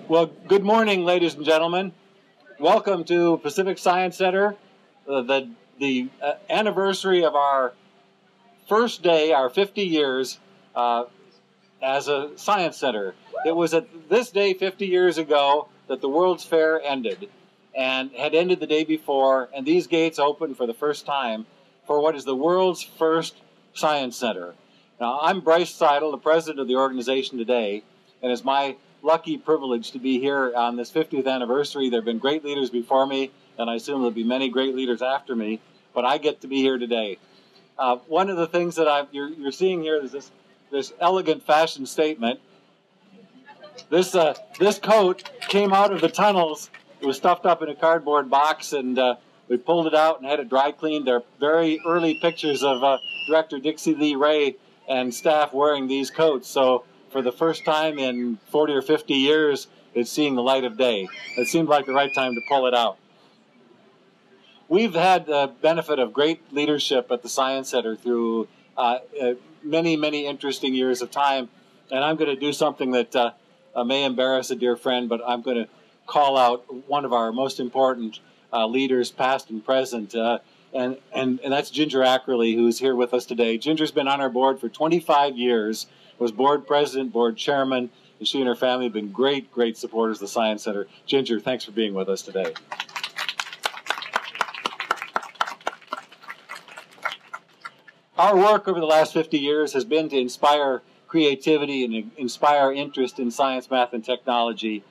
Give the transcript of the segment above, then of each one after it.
Well, good morning, ladies and gentlemen. Welcome to Pacific Science Center, the anniversary of our first day, our 50 years as a science center. It was at this day 50 years ago that the World's Fair ended, and had ended the day before, and these gates opened for the first time for what is the world's first science center. Now, I'm Bryce Seidel, the president of the organization today, and it's my lucky privilege to be here on this 50th anniversary. There have been great leaders before me, and I assume there'll be many great leaders after me, but I get to be here today. One of the things that you're seeing here is this elegant fashion statement. This coat came out of the tunnels. It was stuffed up in a cardboard box, and we pulled it out and had it dry cleaned. There are very early pictures of Director Dixie Lee Ray and staff wearing these coats. So for the first time in 40 or 50 years, it's seeing the light of day. It seemed like the right time to pull it out. We've had the benefit of great leadership at the Science Center through many, many interesting years of time. And I'm going to do something that may embarrass a dear friend, but I'm going to call out one of our most important leaders, past and present, and that's Ginger Ackerley, who's here with us today. Ginger's been on our board for 25 years, was board president, board chairman, and she and her family have been great, great supporters of the Science Center. Ginger, thanks for being with us today. Our work over the last 50 years has been to inspire creativity and inspire interest in science, math, and technology.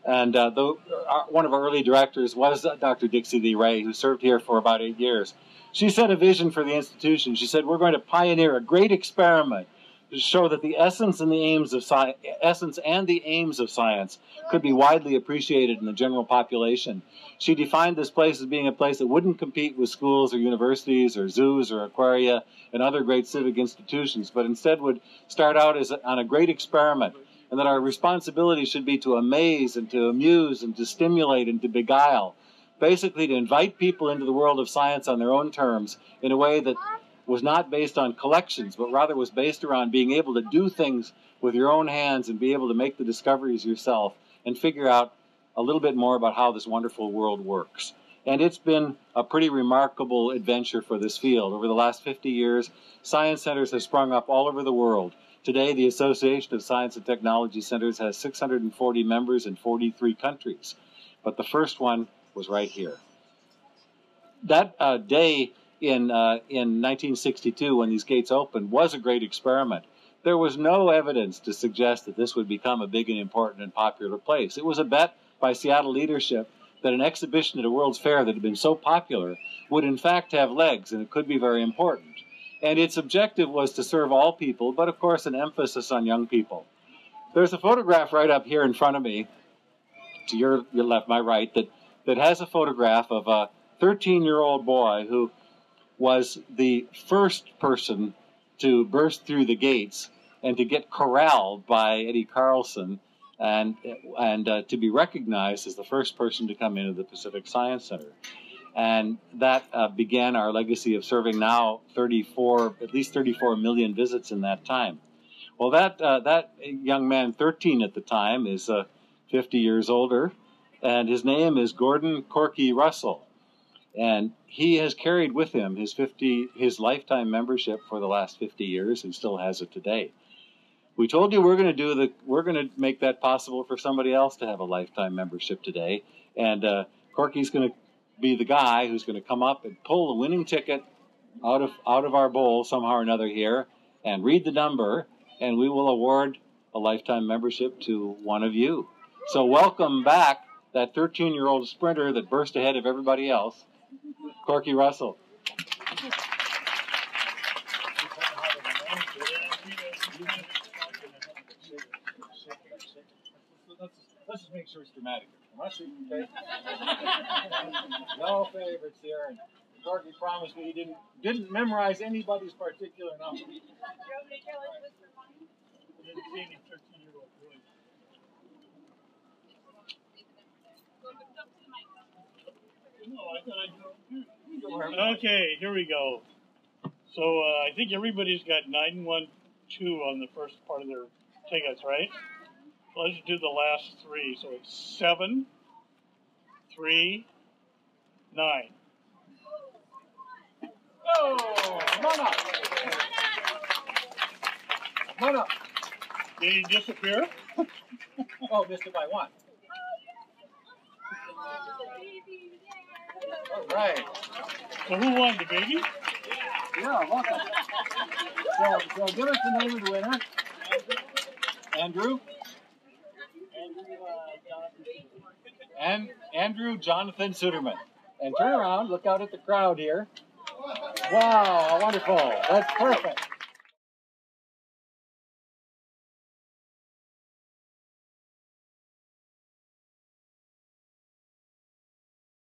And one of our early directors was Dr. Dixie Lee Ray, who served here for about 8 years. She set a vision for the institution. She said, we're going to pioneer a great experiment to show that the essence and the aims of science could be widely appreciated in the general population. She defined this place as being a place that wouldn't compete with schools or universities or zoos or aquaria and other great civic institutions, but instead would start out on a great experiment, and that our responsibility should be to amaze and to amuse and to stimulate and to beguile, basically to invite people into the world of science on their own terms in a way that was not based on collections, but rather was based around being able to do things with your own hands and be able to make the discoveries yourself and figure out a little bit more about how this wonderful world works. And it's been a pretty remarkable adventure for this field. Over the last 50 years, science centers have sprung up all over the world. Today, the Association of Science and Technology Centers has 640 members in 43 countries. But the first one was right here. That day in 1962, when these gates opened, was a great experiment. There was no evidence to suggest that this would become a big and important and popular place. It was a bet by Seattle leadership that an exhibition at a World's Fair that had been so popular would in fact have legs, and it could be very important. And its objective was to serve all people, but of course an emphasis on young people. There's a photograph right up here in front of me, to your left, my right, that has a photograph of a 13-year-old boy who was the first person to burst through the gates and to get corralled by Eddie Carlson and to be recognized as the first person to come into the Pacific Science Center. And that began our legacy of serving now at least 34 million visits in that time. Well, that young man, 13 at the time, is 50 years older, and his name is Gordon Corky Russell. And he has carried with him his lifetime membership for the last 50 years and still has it today. We told you we're going to make that possible for somebody else to have a lifetime membership today, and Corky's going to be the guy who's going to come up and pull the winning ticket out of our bowl somehow or another here and read the number, and we will award a lifetime membership to one of you. So welcome back that 13-year-old sprinter that burst ahead of everybody else, Corky Russell. Let's just make sure it's dramatic. Okay? No favorites here. And Corky promised me he didn't memorize anybody's particular number. Okay, here we go. So I think everybody's got 912 on the first part of their tickets, right? let's do the last three. So it's 7, 3, 9. Oh, come on up. Come on up. Did he disappear? Oh, missed it by 1. All right. So who won, the baby? Yeah, welcome. So give us the name of the winner. Andrew? Andrew Jonathan Suderman. And turn around, look out at the crowd here. Wow, wonderful. That's perfect.